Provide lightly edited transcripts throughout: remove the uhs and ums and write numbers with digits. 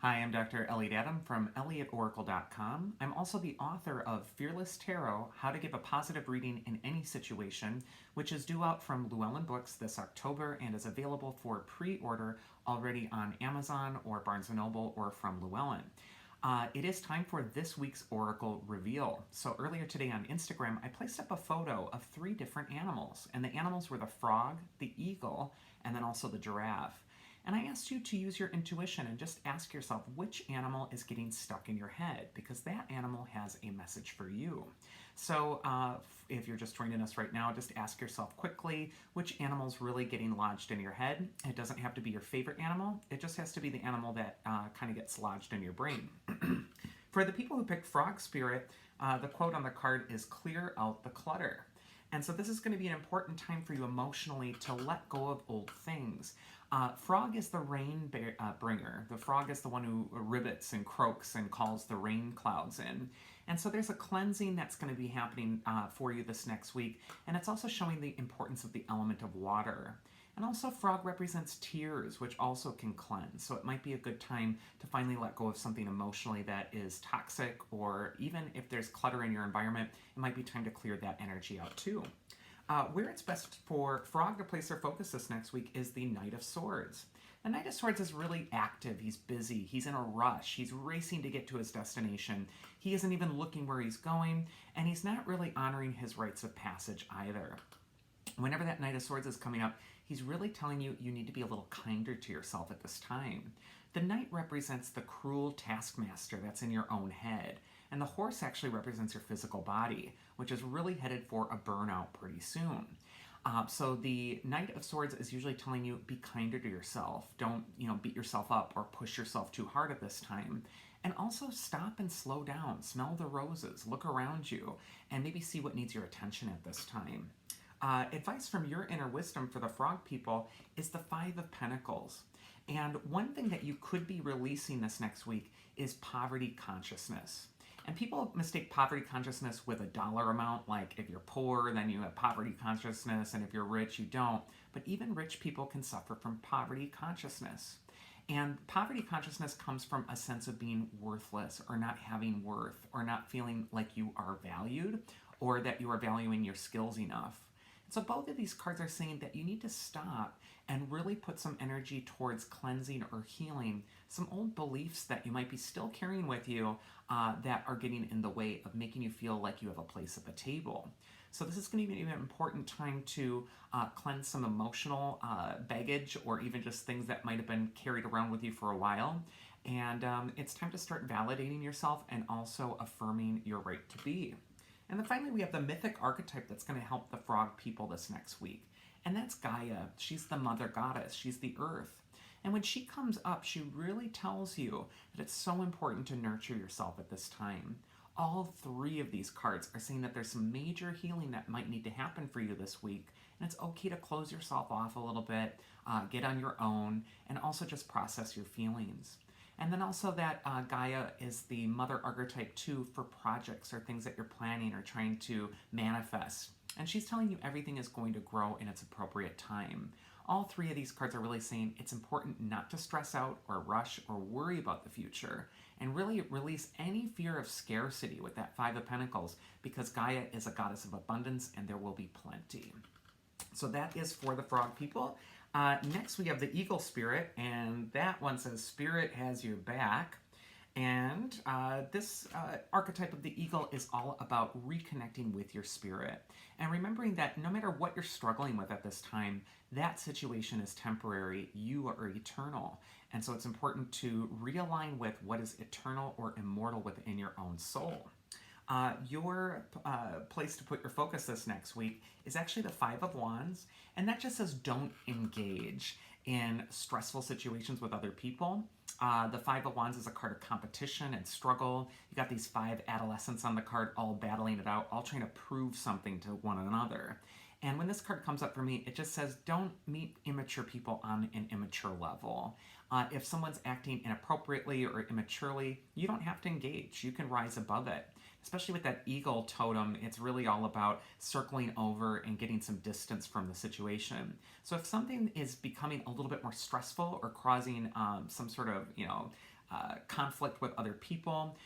Hi, I'm Dr. Elliot from ElliotOracle.com. I'm also the author of Fearless Tarot, How to Give a Positive Reading in Any Situation, which is due out from Llewellyn Books this October and is available for pre-order already on Amazon or Barnes & Noble or from Llewellyn. It is time for this week's Oracle reveal. So earlier today on Instagram, I placed up a photo of 3 different animals, and the animals were the frog, the eagle, and then also the giraffe. And I asked you to use your intuition and just ask yourself which animal is getting stuck in your head, because that animal has a message for you. So if you're just joining us right now, just ask yourself quickly which animal's really getting lodged in your head. It doesn't have to be your favorite animal. It just has to be the animal that kind of gets lodged in your brain. For the people who picked Frog Spirit, the quote on the card is "clear out the clutter." And so this is going to be an important time for you emotionally to let go of old things. Frog is the rain bringer. The frog is the one who ribbits and croaks and calls the rain clouds in. And so there's a cleansing that's going to be happening for you this next week. And it's also showing the importance of the element of water. And also frog represents tears, which also can cleanse. So it might be a good time to finally let go of something emotionally that is toxic, or even if there's clutter in your environment, it might be time to clear that energy out too. Where it's best for Frog to place their focus this next week is the Knight of Swords. The Knight of Swords is really active, he's busy, he's in a rush, he's racing to get to his destination. He isn't even looking where he's going, and he's not really honoring his rites of passage either. Whenever that Knight of Swords is coming up, he's really telling you you need to be a little kinder to yourself at this time. The Knight represents the cruel taskmaster that's in your own head, and the horse actually represents your physical body, which is really headed for a burnout pretty soon. So the Knight of Swords is usually telling you be kinder to yourself. Don't beat yourself up or push yourself too hard at this time. And also stop and slow down. Smell the roses. Look around you and maybe see what needs your attention at this time. Advice from your inner wisdom for the frog people is the 5 of Pentacles. And one thing that you could be releasing this next week is poverty consciousness. And people mistake poverty consciousness with a dollar amount, like if you're poor, then you have poverty consciousness, and if you're rich, you don't. But even rich people can suffer from poverty consciousness. And poverty consciousness comes from a sense of being worthless, or not having worth, or not feeling like you are valued, or that you are valuing your skills enough. So both of these cards are saying that you need to stop and really put some energy towards cleansing or healing some old beliefs that you might be still carrying with you that are getting in the way of making you feel like you have a place at the table. So this is going to be an important time to cleanse some emotional baggage, or even just things that might have been carried around with you for a while. And it's time to start validating yourself and also affirming your right to be. And then finally, we have the mythic archetype that's going to help the frog people this next week. And that's Gaia. She's the mother goddess. She's the earth. And when she comes up, she really tells you that it's so important to nurture yourself at this time. All 3 of these cards are saying that there's some major healing that might need to happen for you this week. And it's okay to close yourself off a little bit, get on your own, and also just process your feelings. And then also that Gaia is the mother archetype too for projects or things that you're planning or trying to manifest. And she's telling you everything is going to grow in its appropriate time. All 3 of these cards are really saying it's important not to stress out or rush or worry about the future, and really release any fear of scarcity with that 5 of Pentacles, because Gaia is a goddess of abundance and there will be plenty. So that is for the frog people. Next we have the Eagle Spirit, and that one says Spirit has your back. And this archetype of the eagle is all about reconnecting with your spirit and remembering that no matter what you're struggling with at this time, that situation is temporary. You are eternal. And so it's important to realign with what is eternal or immortal within your own soul. Your place to put your focus this next week is actually the 5 of Wands, and that just says don't engage in stressful situations with other people. The 5 of Wands is a card of competition and struggle. You got these 5 adolescents on the card all battling it out, all trying to prove something to one another. And when this card comes up for me, it just says don't meet immature people on an immature level. If someone's acting inappropriately or immaturely, you don't have to engage. You can rise above it. Especially with that eagle totem, it's really all about circling over and getting some distance from the situation. So if something is becoming a little bit more stressful or causing some sort of, conflict with other people.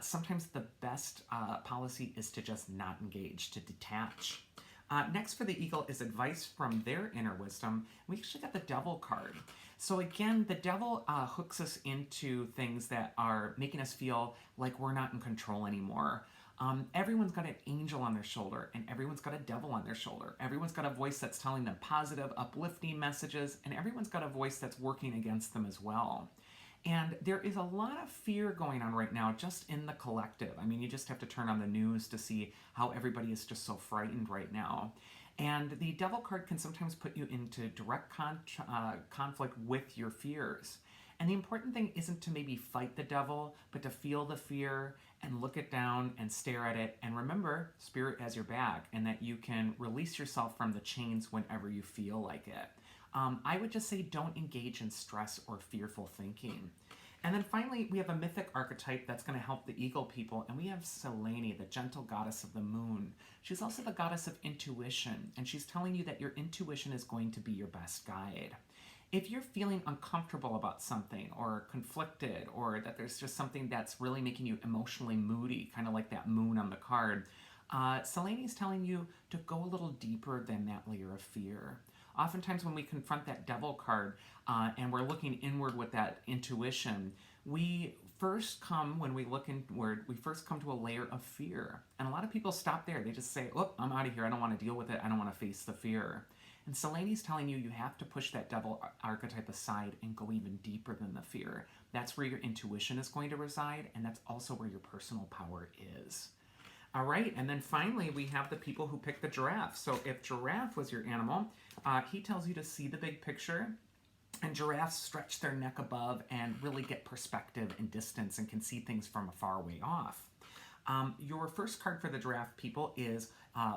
Sometimes the best policy is to just not engage, to detach. Next for the eagle is advice from their inner wisdom. We actually got the devil card. So again, the devil hooks us into things that are making us feel like we're not in control anymore. Everyone's got an angel on their shoulder, and everyone's got a devil on their shoulder. Everyone's got a voice that's telling them positive, uplifting messages, and everyone's got a voice that's working against them as well. And there is a lot of fear going on right now just in the collective. I mean, you just have to turn on the news to see how everybody is just so frightened right now. And the devil card can sometimes put you into direct conflict with your fears. And the important thing isn't to maybe fight the devil, but to feel the fear and look it down and stare at it. And remember, spirit has your back, and that you can release yourself from the chains whenever you feel like it. I would just say don't engage in stress or fearful thinking. And then finally, we have a mythic archetype that's going to help the eagle people, and we have Selene, the gentle goddess of the moon. She's also the goddess of intuition, and she's telling you that your intuition is going to be your best guide. If you're feeling uncomfortable about something or conflicted, or that there's just something that's really making you emotionally moody, kind of like that moon on the card, Selene is telling you to go a little deeper than that layer of fear. Oftentimes when we confront that devil card and we're looking inward with that intuition, we first come, when we look inward, we first come to a layer of fear. And a lot of people stop there. They just say, oh, I'm out of here. I don't want to deal with it. I don't want to face the fear. And Selene's telling you have to push that devil archetype aside and go even deeper than the fear. That's where your intuition is going to reside, and that's also where your personal power is. All right, and then finally, we have the people who pick the giraffe. So if giraffe was your animal, he tells you to see the big picture, and giraffes stretch their neck above and really get perspective and distance and can see things from a far way off. Your first card for the giraffe people is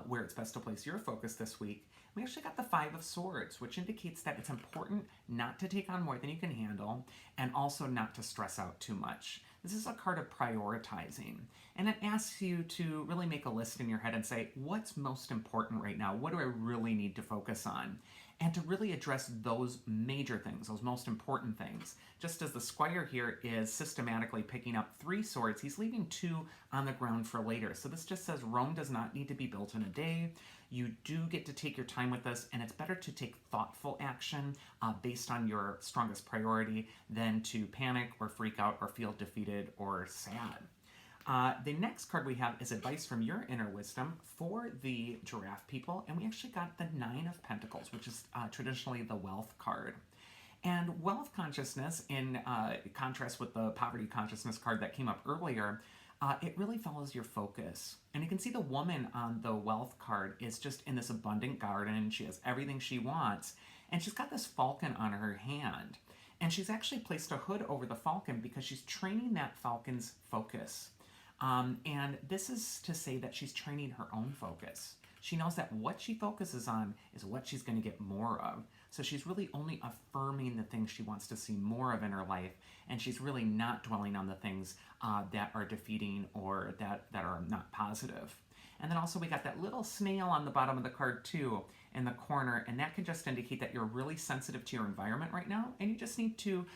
where it's best to place your focus this week. We actually got the Five of Swords, which indicates that it's important not to take on more than you can handle, and also not to stress out too much. This is a card of prioritizing, and it asks you to really make a list in your head and say, what's most important right now? What do I really need to focus on? And to really address those major things, those most important things. Just as the squire here is systematically picking up 3 swords, he's leaving 2 on the ground for later. So this just says Rome does not need to be built in a day. You do get to take your time with this, and it's better to take thoughtful action based on your strongest priority than to panic or freak out or feel defeated or sad. The next card we have is advice from your inner wisdom for the giraffe people, and we actually got the Nine of Pentacles, which is traditionally the wealth card. And wealth consciousness, in contrast with the poverty consciousness card that came up earlier, it really follows your focus. And you can see the woman on the wealth card is just in this abundant garden. She has everything she wants, and she's got this falcon on her hand. And she's actually placed a hood over the falcon because she's training that falcon's focus. And this is to say that she's training her own focus. She knows that what she focuses on is what she's going to get more of. So she's really only affirming the things she wants to see more of in her life, and she's really not dwelling on the things that are defeating or that are not positive. And then also we got that little snail on the bottom of the card too in the corner, and that can just indicate that you're really sensitive to your environment right now, and you just need to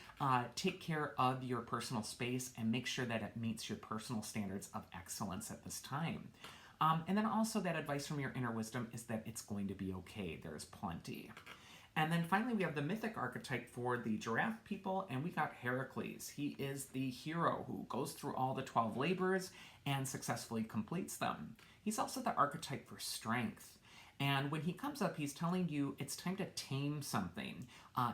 take care of your personal space and make sure that it meets your personal standards of excellence at this time. And then also that advice from your inner wisdom is that it's going to be okay. There's plenty. And then finally, we have the mythic archetype for the giraffe people, and we got Heracles. He is the hero who goes through all the 12 labors and successfully completes them. He's also the archetype for strength. And when he comes up, he's telling you it's time to tame something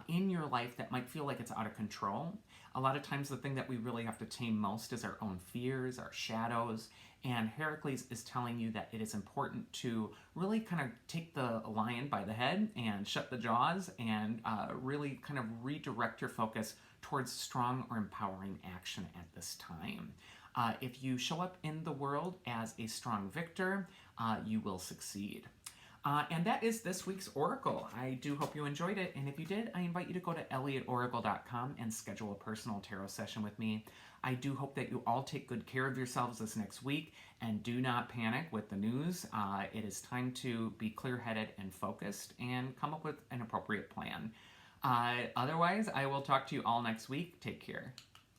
in your life that might feel like it's out of control. A lot of times the thing that we really have to tame most is our own fears, our shadows, and Heracles is telling you that it is important to really kind of take the lion by the head and shut the jaws and really kind of redirect your focus towards strong or empowering action at this time. If you show up in the world as a strong victor, you will succeed. And that is this week's Oracle. I do hope you enjoyed it, and if you did, I invite you to go to elliotoracle.com and schedule a personal tarot session with me. I do hope that you all take good care of yourselves this next week, and do not panic with the news. It is time to be clear-headed and focused and come up with an appropriate plan. Otherwise, I will talk to you all next week. Take care.